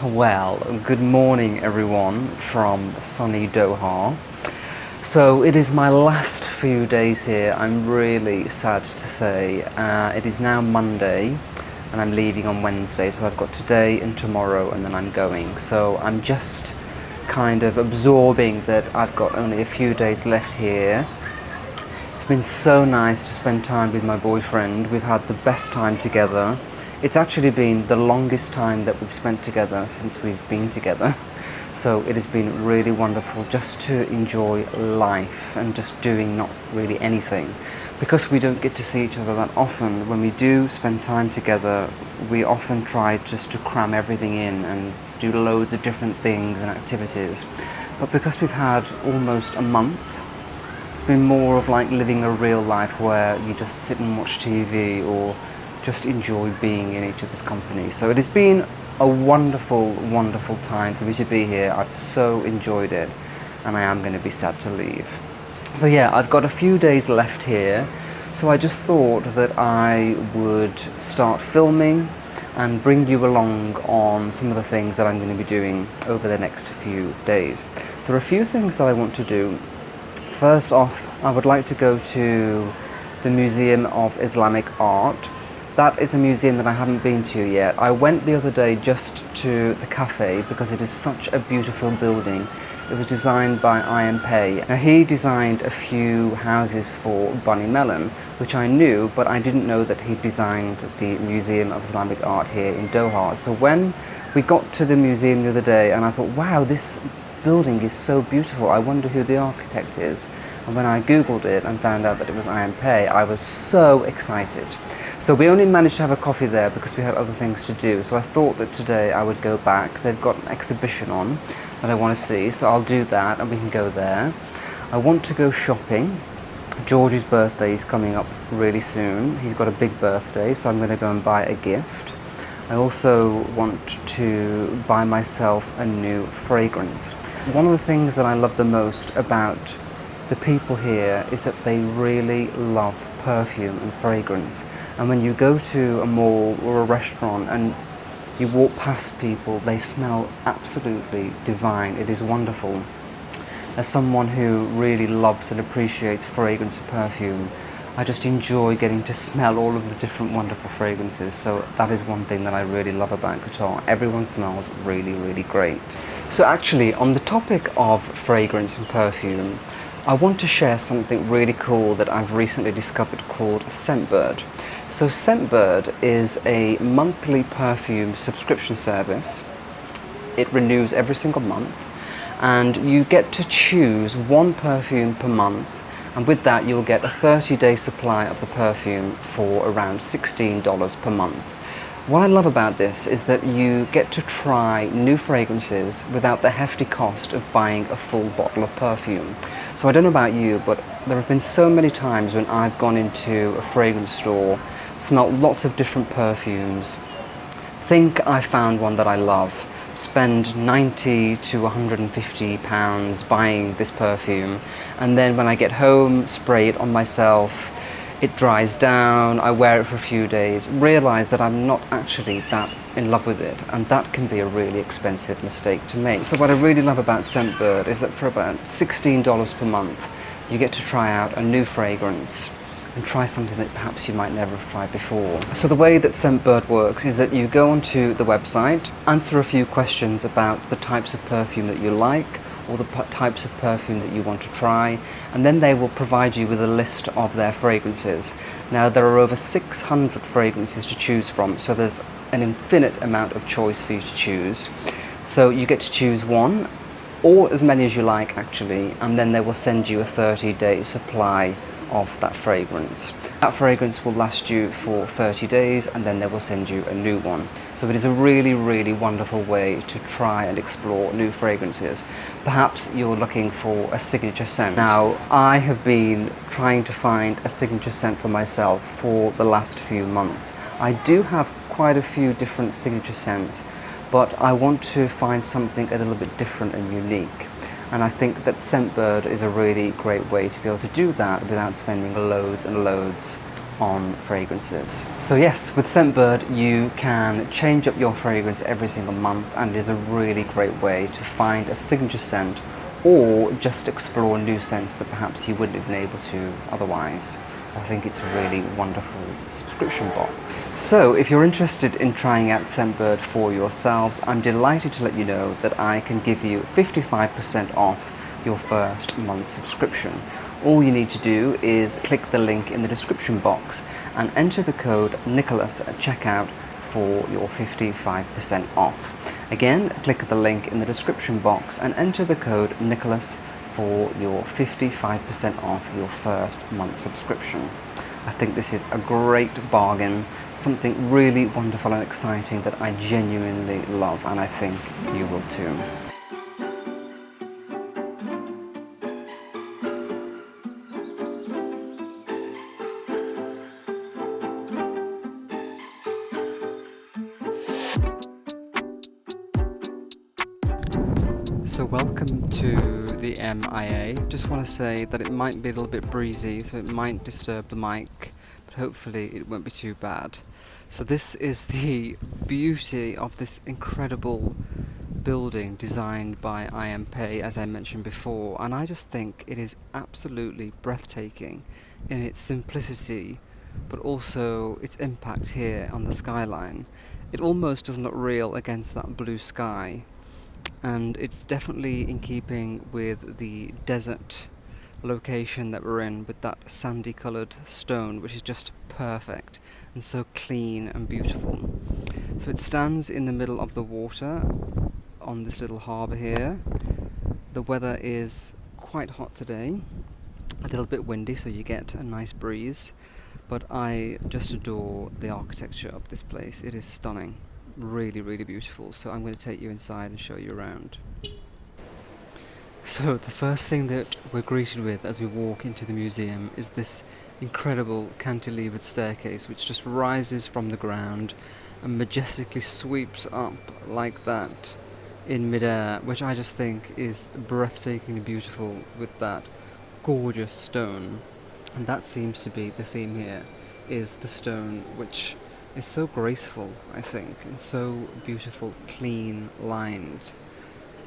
Well, good morning everyone from sunny Doha. So it is my last few days here. I'm really sad to say. It is now Monday and I'm leaving on Wednesday, so I've got today and tomorrow and then I'm going. So I'm just kind of absorbing that I've got only a few days left here. It's been so nice to spend time with my boyfriend. We've had the best time together. It's actually been the longest time that we've spent together since we've been together. So it has been really wonderful just to enjoy life and just doing not really anything. Because we don't get to see each other that often, when we do spend time together, we often try just to cram everything in and do loads of different things and activities. But because we've had almost a month, it's been more of like living a real life where you just sit and watch TV or just enjoy being in each other's company. So it has been a wonderful, wonderful time for me to be here. I've so enjoyed it and I am going to be sad to leave. So yeah, I've got a few days left here. So I just thought that I would start filming and bring you along on some of the things that I'm going to be doing over the next few days. So there are a few things that I want to do. First off, I would like to go to the Museum of Islamic Art. That is a museum that I haven't been to yet. I went the other day just to the cafe because it is such a beautiful building. It was designed by Ian Pei. Now he designed a few houses for Bunny Mellon, which I knew, but I didn't know that he designed the Museum of Islamic Art here in Doha. So when we got to the museum the other day and I thought, wow, this building is so beautiful, I wonder who the architect is. And when I googled it and found out that it was Ian Pei, I was so excited. So we only managed to have a coffee there because we had other things to do. So I thought that today I would go back. They've got an exhibition on that I want to see, so I'll do that and we can go there. I want to go shopping. George's birthday is coming up really soon. He's got a big birthday, so I'm going to go and buy a gift. I also want to buy myself a new fragrance. One of the things that I love the most about the people here is that they really love perfume and fragrance. And when you go to a mall or a restaurant and you walk past people, they smell absolutely divine. It is wonderful. As someone who really loves and appreciates fragrance and perfume, I just enjoy getting to smell all of the different wonderful fragrances. So that is one thing that I really love about Qatar. Everyone smells really, really great. So actually, on the topic of fragrance and perfume, I want to share something really cool that I've recently discovered called Scentbird. So Scentbird is a monthly perfume subscription service. It renews every single month and you get to choose one perfume per month, and with that you'll get a 30-day supply of the perfume for around $16 per month. What I love about this is that you get to try new fragrances without the hefty cost of buying a full bottle of perfume. So I don't know about you, but there have been so many times when I've gone into a fragrance store, smelt lots of different perfumes, think I found one that I love, spend 90 to 150 pounds buying this perfume, and then when I get home, spray it on myself, it dries down, I wear it for a few days, realise that I'm not actually that in love with it, and that can be a really expensive mistake to make. So what I really love about Scentbird is that for about $16 per month, you get to try out a new fragrance and try something that perhaps you might never have tried before. So the way that Scentbird works is that you go onto the website, answer a few questions about the types of perfume that you like, or the types of perfume that you want to try, and then they will provide you with a list of their fragrances. Now there are over 600 fragrances to choose from, so there's an infinite amount of choice for you to choose. So you get to choose one, or as many as you like actually, and then they will send you a 30-day supply of that fragrance. That fragrance will last you for 30 days and then they will send you a new one. So it is a really, really wonderful way to try and explore new fragrances. Perhaps you're looking for a signature scent. Now, I have been trying to find a signature scent for myself for the last few months. I do have quite a few different signature scents, but I want to find something a little bit different and unique. And I think that Scentbird is a really great way to be able to do that without spending loads and loads on fragrances. So yes, with Scentbird you can change up your fragrance every single month, and it is a really great way to find a signature scent or just explore new scents that perhaps you wouldn't have been able to otherwise. I think it's a really wonderful subscription box. So if you're interested in trying out Scentbird for yourselves, I'm delighted to let you know that I can give you 55% off your first month's subscription. All you need to do is click the link in the description box and enter the code Nicolas at checkout for your 55% off. Again, click the link in the description box and enter the code Nicolas for your 55% off your first month subscription. I think this is a great bargain, something really wonderful and exciting that I genuinely love, and I think you will too. So welcome to the MIA. Just want to say that it might be a little bit breezy, so it might disturb the mic, but hopefully it won't be too bad. So this is the beauty of this incredible building designed by IMP, as I mentioned before, and I just think it is absolutely breathtaking in its simplicity, but also its impact here on the skyline. It almost does not reel against that blue sky. And it's definitely in keeping with the desert location that we're in, with that sandy coloured stone, which is just perfect and so clean and beautiful. So it stands in the middle of the water on this little harbour here. The weather is quite hot today, a little bit windy, so you get a nice breeze, but I just adore the architecture of this place. It is stunning. Really, really beautiful. So I'm going to take you inside and show you around. So the first thing that we're greeted with as we walk into the museum is this incredible cantilevered staircase, which just rises from the ground and majestically sweeps up like that in midair, which I just think is breathtakingly beautiful with that gorgeous stone. And that seems to be the theme here, is the stone, which is so graceful, I think, and so beautiful, clean lined.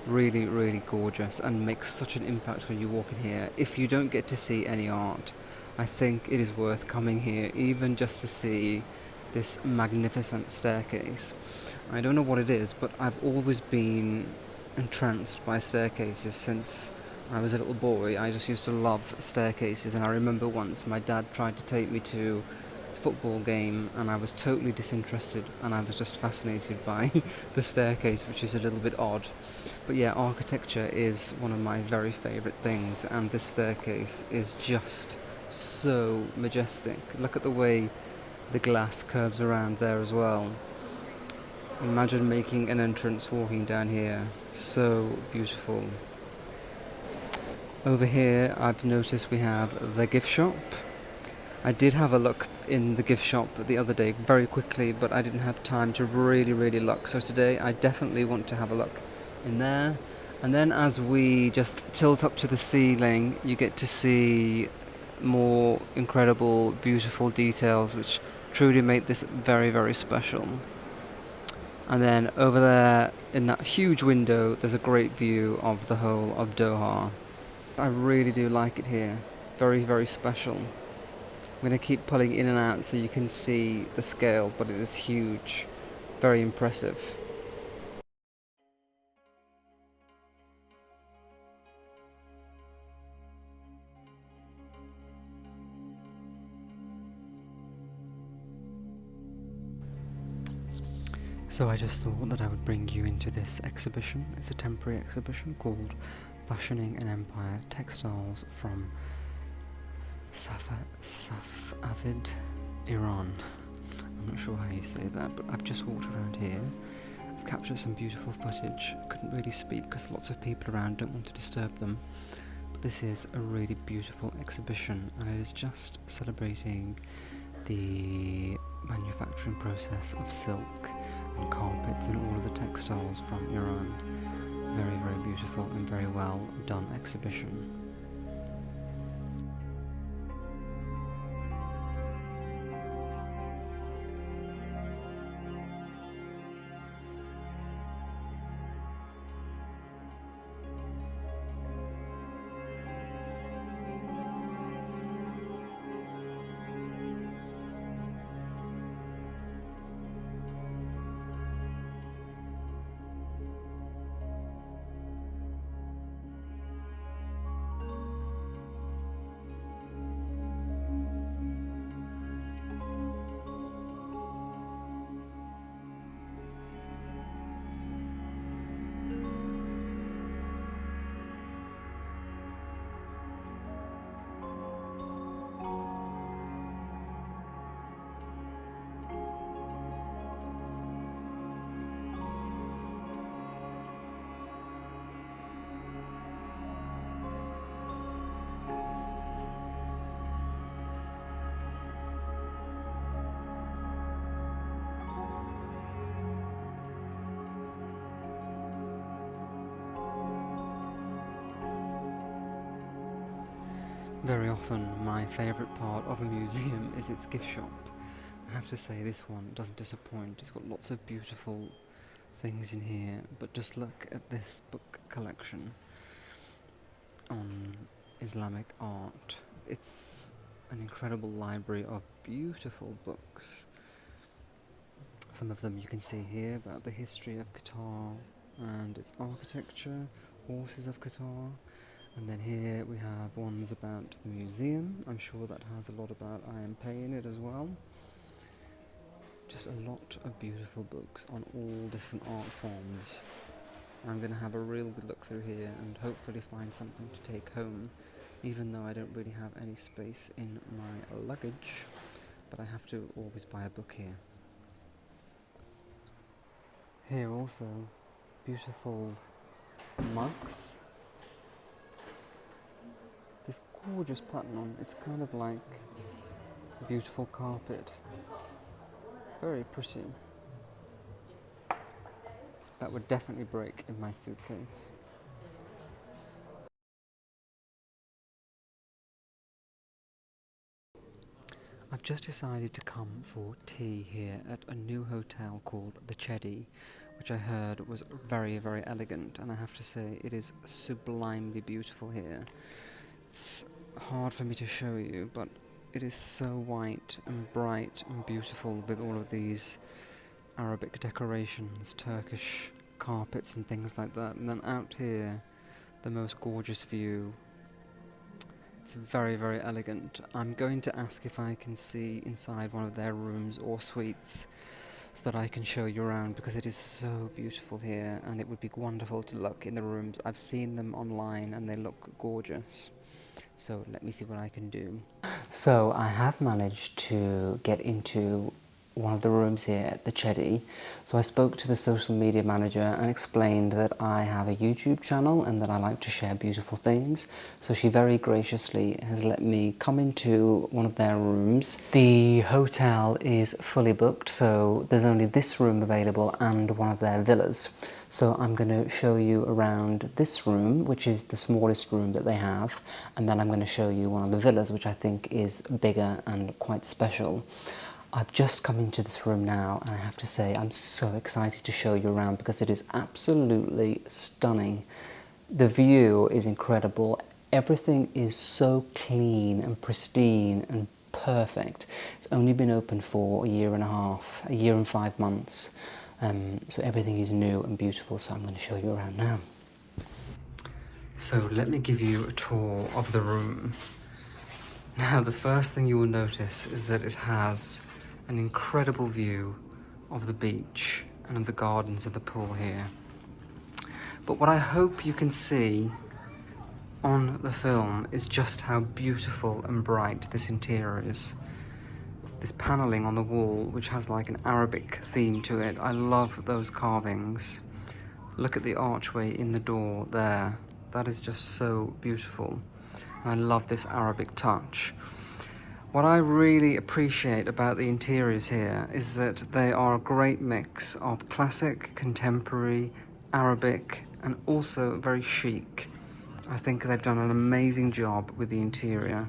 Really, really gorgeous, and makes such an impact when you walk in here. If you don't get to see any art, I think it is worth coming here, even just to see this magnificent staircase. I don't know what it is, but I've always been entranced by staircases since I was a little boy. I just used to love staircases, and I remember once my dad tried to take me to football game and I was totally disinterested, and I was just fascinated by the staircase, which is a little bit odd. But yeah, architecture is one of my very favourite things, and this staircase is just so majestic. Look at the way the glass curves around there as well. Imagine making an entrance walking down here. So beautiful. Over here I've noticed we have the gift shop. I did have a look in the gift shop the other day very quickly, but I didn't have time to really look. So today I definitely want to have a look in there. And then as we just tilt up to the ceiling, you get to see more incredible, beautiful details, which truly make this very special. And then over there, in that huge window, there's a great view of the whole of Doha. I really do like it here. Very special. I'm going to keep pulling in and out so you can see the scale, but it is huge. Very impressive. So I just thought that I would bring you into this exhibition. It's a temporary exhibition called Fashioning an Empire, Textiles from Safavid, Iran. I'm not sure how you say that, but I've just walked around here. I've captured some beautiful footage. Couldn't really speak because lots of people around, don't want to disturb them. But this is a really beautiful exhibition, and it is just celebrating the manufacturing process of silk and carpets and all of the textiles from Iran. Very beautiful and very well done exhibition. Very often my favourite part of a museum is its gift shop. I have to say this one doesn't disappoint. It's got lots of beautiful things in here, but just look at this book collection on Islamic art. It's an incredible library of beautiful books. Some of them you can see here about the history of Qatar and its architecture, horses of Qatar. And then here we have ones about the museum. I'm sure that has a lot about IMP in it as well. Just a lot of beautiful books on all different art forms. I'm going to have a real good look through here and hopefully find something to take home, even though I don't really have any space in my luggage, but I have to always buy a book here. Here also, beautiful mugs. This gorgeous pattern on, it's kind of like a beautiful carpet. Very pretty. That would definitely break in my suitcase. I've just decided to come for tea here at a new hotel called the Chedi, which I heard was very, very elegant, and I have to say it is sublimely beautiful here. It's hard for me to show you, but it is so white and bright and beautiful with all of these Arabic decorations, Turkish carpets and things like that. And then out here, the most gorgeous view. It's very, very elegant. I'm going to ask if I can see inside one of their rooms or suites so that I can show you around, because it is so beautiful here and it would be wonderful to look in the rooms. I've seen them online and they look gorgeous. So let me see what I can do. So I have managed to get into one of the rooms here at the Chedi. So I spoke to the social media manager and explained that I have a YouTube channel and that I like to share beautiful things. So she very graciously has let me come into one of their rooms. The hotel is fully booked, so there's only this room available and one of their villas. So I'm going to show you around this room, which is the smallest room that they have, and then I'm going to show you one of the villas, which I think is bigger and quite special. I've just come into this room now, and I have to say I'm so excited to show you around because it is absolutely stunning. The view is incredible. Everything is so clean and pristine and perfect. It's only been open for a year and a half, a year and 5 months. So everything is new and beautiful, so I'm going to show you around now. So let me give you a tour of the room. Now the first thing you will notice is that it has an incredible view of the beach and of the gardens of the pool here. But what I hope you can see on the film is just how beautiful and bright this interior is. This paneling on the wall, which has like an Arabic theme to it. I love those carvings. Look at the archway in the door there. That is just so beautiful. And I love this Arabic touch. What I really appreciate about the interiors here is that they are a great mix of classic, contemporary, Arabic, and also very chic. I think they've done an amazing job with the interior.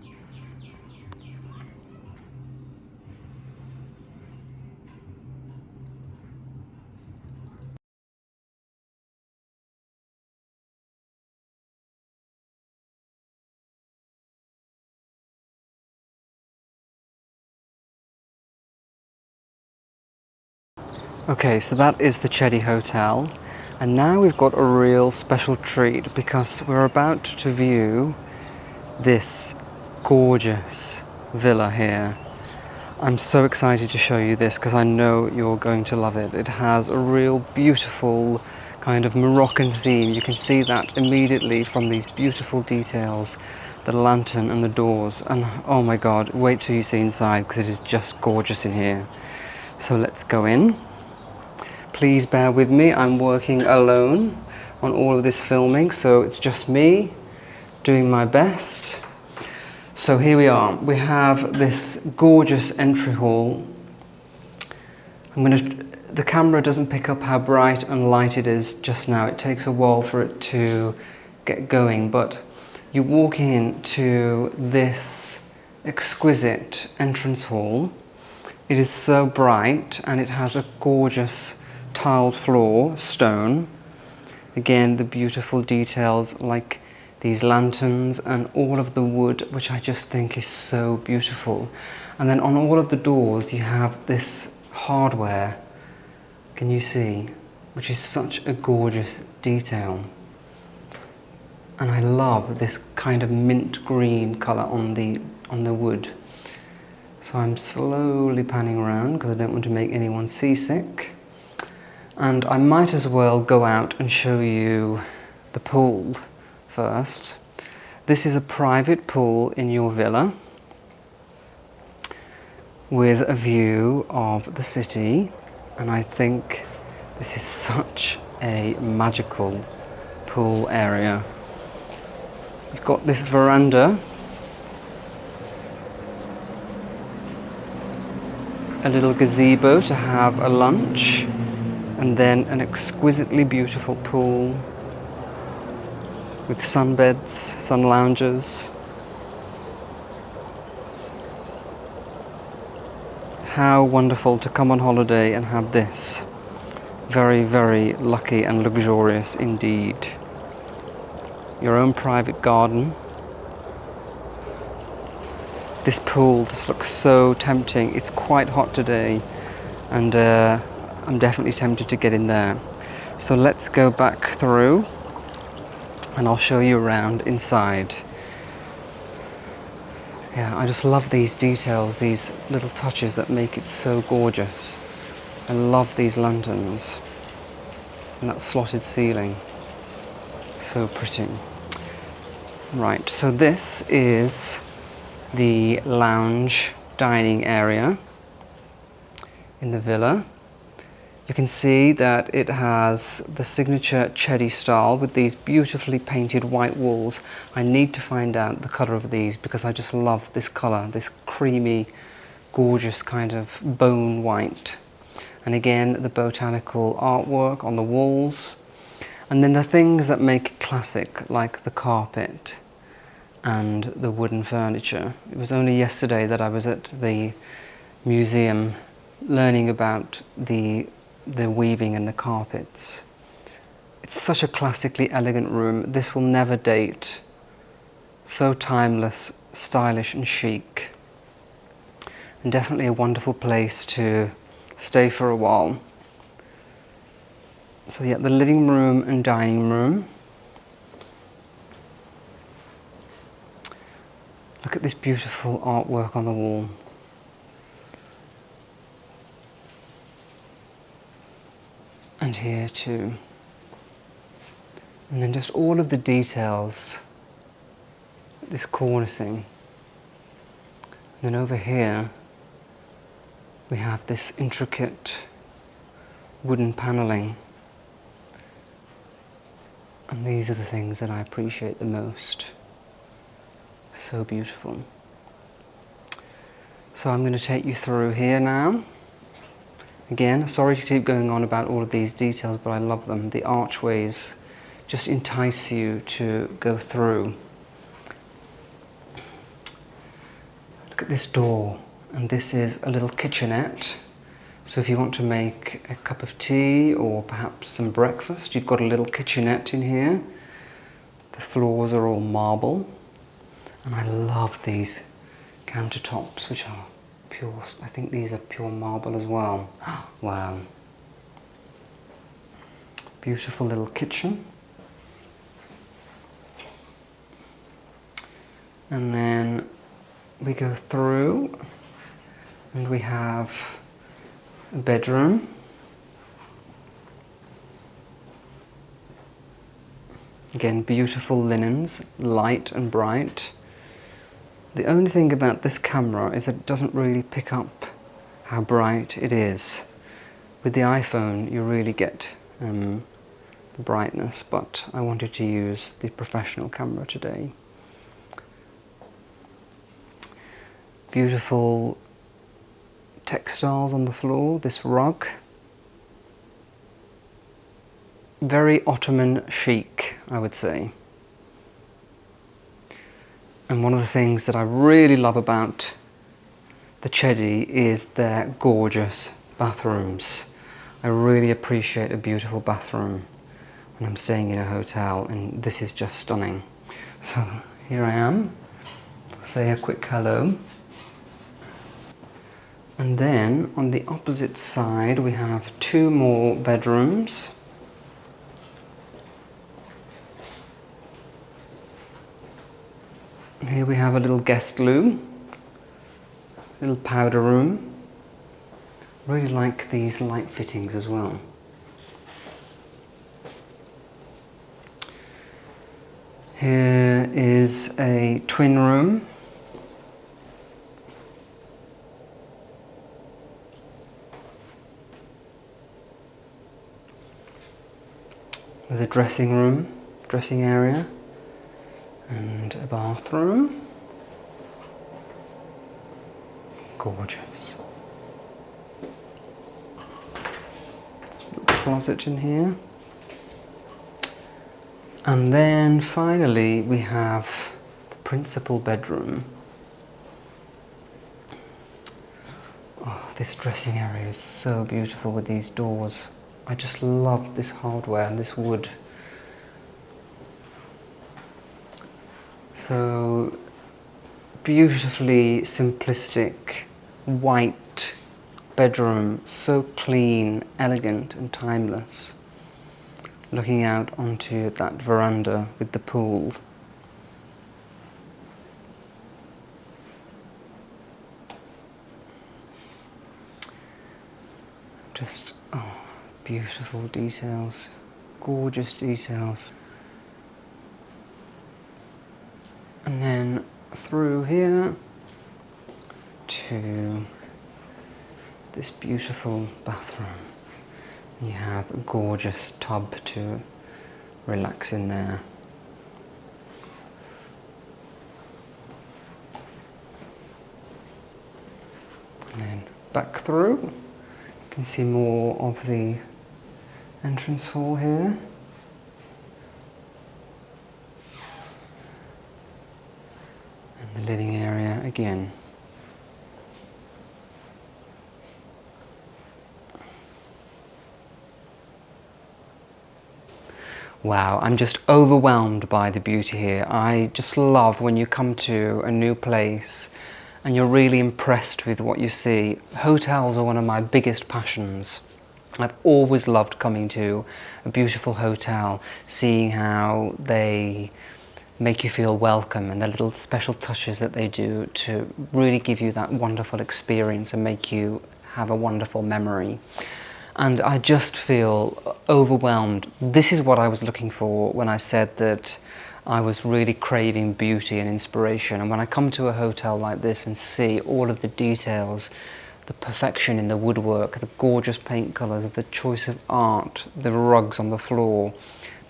Okay, so that is the Chedi Hotel, and now we've got a real special treat because we're about to view this gorgeous villa here. I'm so excited to show you this because I know you're going to love it. It has a real beautiful kind of Moroccan theme. You can see that immediately from these beautiful details, the lantern and the doors, and oh my god, wait till you see inside because it is just gorgeous in here. So let's go in. Please bear with me, I'm working alone on all of this filming, so it's just me doing my best. So here we are. We have this gorgeous entry hall. The camera doesn't pick up how bright and light it is just now. It takes a while for it to get going, but You walk into this exquisite entrance hall. It is so bright and it has a gorgeous tiled floor, stone. Again, the beautiful details like these lanterns and all of the wood, which I just think is so beautiful. And then on all of the doors you have this hardware, can you see, which is such a gorgeous detail. And I love this kind of mint green colour on the wood. So I'm slowly panning around because I don't want to make anyone seasick. And I might as well go out and show you the pool first. This is a private pool in your villa with a view of the city, and I think this is such a magical pool area. We've got this veranda, a little gazebo to have a lunch, and then an exquisitely beautiful pool with sunbeds, sun lounges. How wonderful to come on holiday and have this. Very, very lucky and luxurious indeed. Your own private garden. This pool just looks so tempting. It's quite hot today, and I'm definitely tempted to get in there. So let's go back through and I'll show you around inside. Yeah, I just love these details, these little touches that make it so gorgeous. I love these lanterns and that slotted ceiling. So pretty. Right, so this is the lounge dining area in the villa. You can see that it has the signature Chedi style with these beautifully painted white walls. I need to find out the colour of these because I just love this colour, this creamy, gorgeous kind of bone white. And again, the botanical artwork on the walls. And then the things that make it classic, like the carpet and the wooden furniture. It was only yesterday that I was at the museum learning about the weaving and the carpets. It's such a classically elegant room. This will never date. So timeless, stylish and chic. And definitely a wonderful place to stay for a while. So yeah, the living room and dining room. Look at this beautiful artwork on the wall. And here too. And then just all of the details, this cornicing. And then over here we have this intricate wooden paneling. And these are the things that I appreciate the most. So beautiful. So I'm going to take you through here now. Again, sorry to keep going on about all of these details, but I love them. The archways just entice you to go through. Look at this door, and this is a little kitchenette. So if you want to make a cup of tea or perhaps some breakfast, you've got a little kitchenette in here. The floors are all marble, and I love these countertops, which are pure, I think these are pure marble as well. Wow. Beautiful little kitchen. And then we go through and we have a bedroom. Again, beautiful linens, light and bright. The only thing about this camera is that it doesn't really pick up how bright it is. With the iPhone you really get the brightness, but I wanted to use the professional camera today. Beautiful textiles on the floor, this rug. Very Ottoman chic, I would say. And one of the things that I really love about the Chedi is their gorgeous bathrooms. I really appreciate a beautiful bathroom when I'm staying in a hotel, and this is just stunning. So here I am, say a quick hello. And then on the opposite side we have 2 more bedrooms. Here we have a little guest loo, little powder room. Really like these light fittings as well. Here is a twin room. With a dressing room, dressing area, and a bathroom. Gorgeous. Little closet in here. And then finally we have the principal bedroom. Oh, this dressing area is so beautiful with these doors. I just love this hardware and this wood. So beautifully simplistic white bedroom, so clean, elegant and timeless. Looking out onto that veranda with the pool. Just, oh, beautiful details, gorgeous details. And then through here to this beautiful bathroom. You have a gorgeous tub to relax in there. And then back through, you can see more of the entrance hall here. And the living area again. Wow, I'm just overwhelmed by the beauty here. I just love when you come to a new place and you're really impressed with what you see. Hotels are one of my biggest passions. I've always loved coming to a beautiful hotel, seeing how they make you feel welcome and the little special touches that they do to really give you that wonderful experience and make you have a wonderful memory. And I just feel overwhelmed. This is what I was looking for when I said that I was really craving beauty and inspiration. And when I come to a hotel like this and see all of the details, the perfection in the woodwork, the gorgeous paint colours, the choice of art, the rugs on the floor,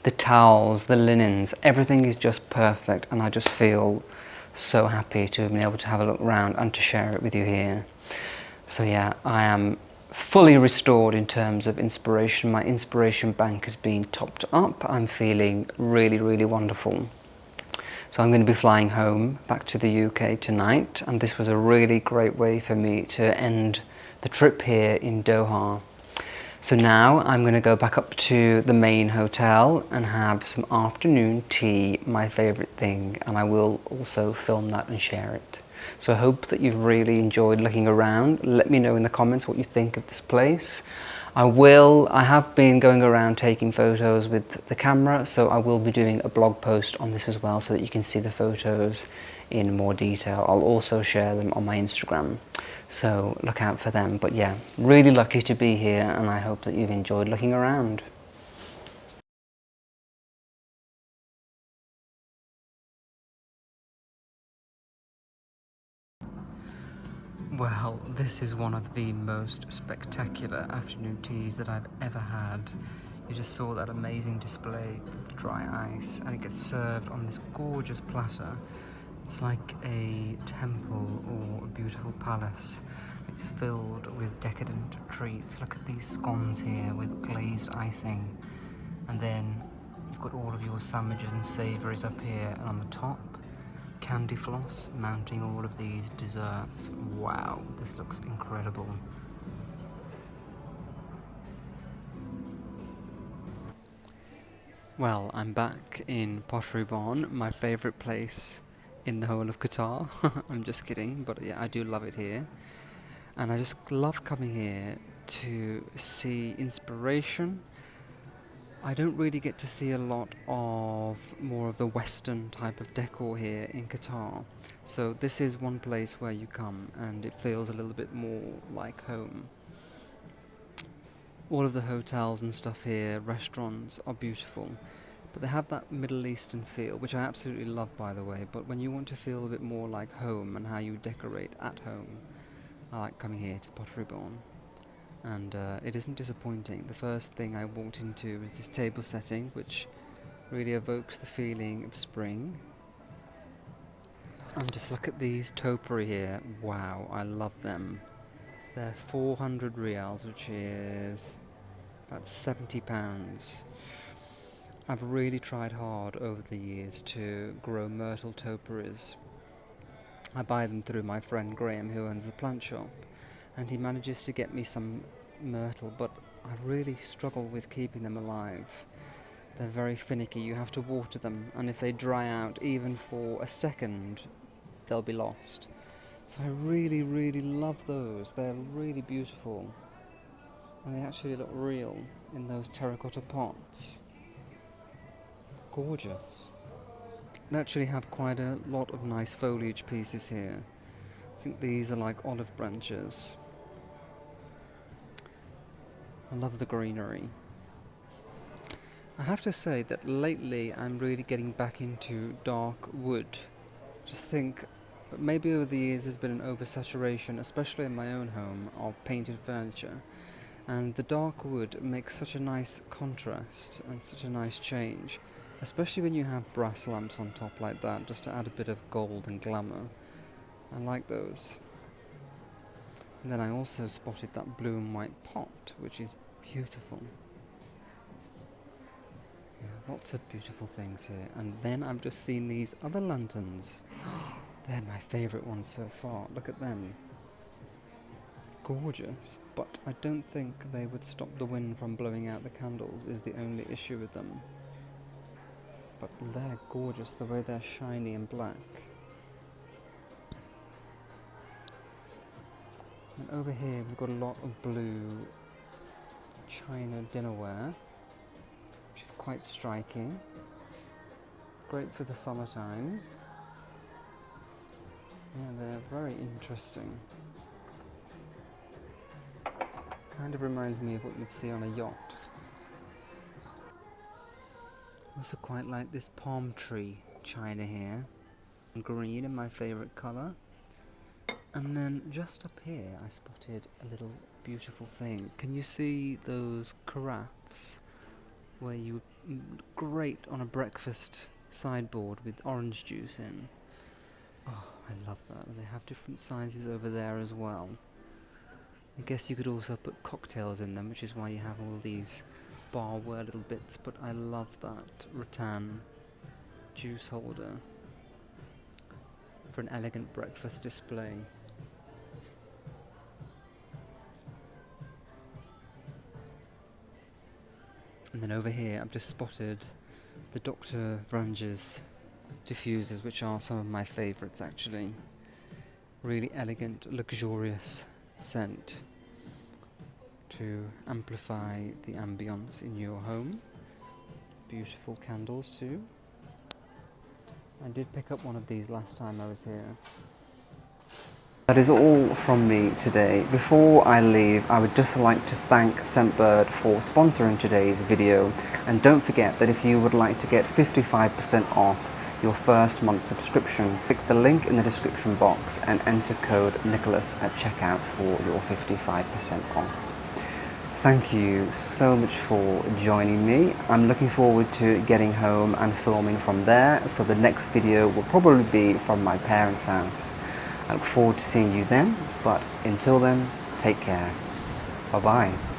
the towels, the linens, everything is just perfect. And I just feel so happy to have been able to have a look around and to share it with you here. So yeah, I am fully restored in terms of inspiration. My inspiration bank has been topped up. I'm feeling really, really wonderful. So I'm going to be flying home back to the UK tonight, and this was a really great way for me to end the trip here in Doha. So now I'm going to go back up to the main hotel and have some afternoon tea, my favourite thing, and I will also film that and share it. So I hope that you've really enjoyed looking around. Let me know in the comments what you think of this place. I have been going around taking photos with the camera, so I will be doing a blog post on this as well so that you can see the photos in more detail. I'll also share them on my Instagram, so look out for them. But yeah, really lucky to be here, and I hope that you've enjoyed looking around. Well, this is one of the most spectacular afternoon teas that I've ever had. You just saw that amazing display with dry ice, and it gets served on this gorgeous platter. It's like a temple or a beautiful palace. It's filled with decadent treats. Look at these scones here with glazed icing. And then you've got all of your sandwiches and savouries up here, and on the top, candy floss mounting all of these desserts. Wow, this looks incredible. Well, I'm back in Pottery, my favourite place in the whole of Qatar. I'm just kidding, but yeah, I do love it here. And I just love coming here to see inspiration. I don't really get to see a lot of more of the Western type of decor here in Qatar. So this is one place where you come and it feels a little bit more like home. All of the hotels and stuff here, restaurants, are beautiful, but they have that Middle Eastern feel, which I absolutely love, by the way. But when you want to feel a bit more like home and how you decorate at home, I like coming here to Pottery. And it isn't disappointing. The first thing I walked into was this table setting, which really evokes the feeling of spring. And just look at these topiary here. Wow, I love them. They're 400 riyals, which is about £70. I've really tried hard over the years to grow myrtle topiaries. I buy them through my friend Graham, who owns the plant shop, and he manages to get me some myrtle, but I really struggle with keeping them alive. They're very finicky. You have to water them, and if they dry out even for a second, they'll be lost. So I really, really love those. They're really beautiful. And they actually look real in those terracotta pots. Gorgeous. They actually have quite a lot of nice foliage pieces here. I think these are like olive branches. I love the greenery. I have to say that lately I'm really getting back into dark wood. Just think, maybe over the years there's been an oversaturation, especially in my own home, of painted furniture, and the dark wood makes such a nice contrast and such a nice change, especially when you have brass lamps on top like that, just to add a bit of gold and glamour. I like those. And then I also spotted that blue and white pot, which is beautiful. Yeah, lots of beautiful things here. And then I've just seen these other lanterns. They're my favourite ones so far. Look at them. Gorgeous. But I don't think they would stop the wind from blowing out the candles, is the only issue with them. But they're gorgeous, the way they're shiny and black. And over here we've got a lot of blue china dinnerware, which is quite striking. Great for the summertime. Yeah, they're very interesting. Kind of reminds me of what you'd see on a yacht. Also quite like this palm tree china here. Green in my favourite colour. And then just up here I spotted a little beautiful thing. Can you see those carafes where you great on a breakfast sideboard with orange juice in? Oh, I love that. And they have different sizes over there as well. I guess you could also put cocktails in them, which is why you have all these barware little bits, but I love that rattan juice holder for an elegant breakfast display. And then over here I've just spotted the Dr. Vranges diffusers, which are some of my favourites actually. Really elegant, luxurious scent to amplify the ambience in your home. Beautiful candles too. I did pick up one of these last time I was here. That is all from me today. Before I leave, I would just like to thank Scentbird for sponsoring today's video, and don't forget that if you would like to get 55% off your first month subscription, click the link in the description box and enter code Nicholas at checkout for your 55% off. Thank you so much for joining me. I'm looking forward to getting home and filming from there, so the next video will probably be from my parents' house. I look forward to seeing you then, but until then, take care. Bye bye.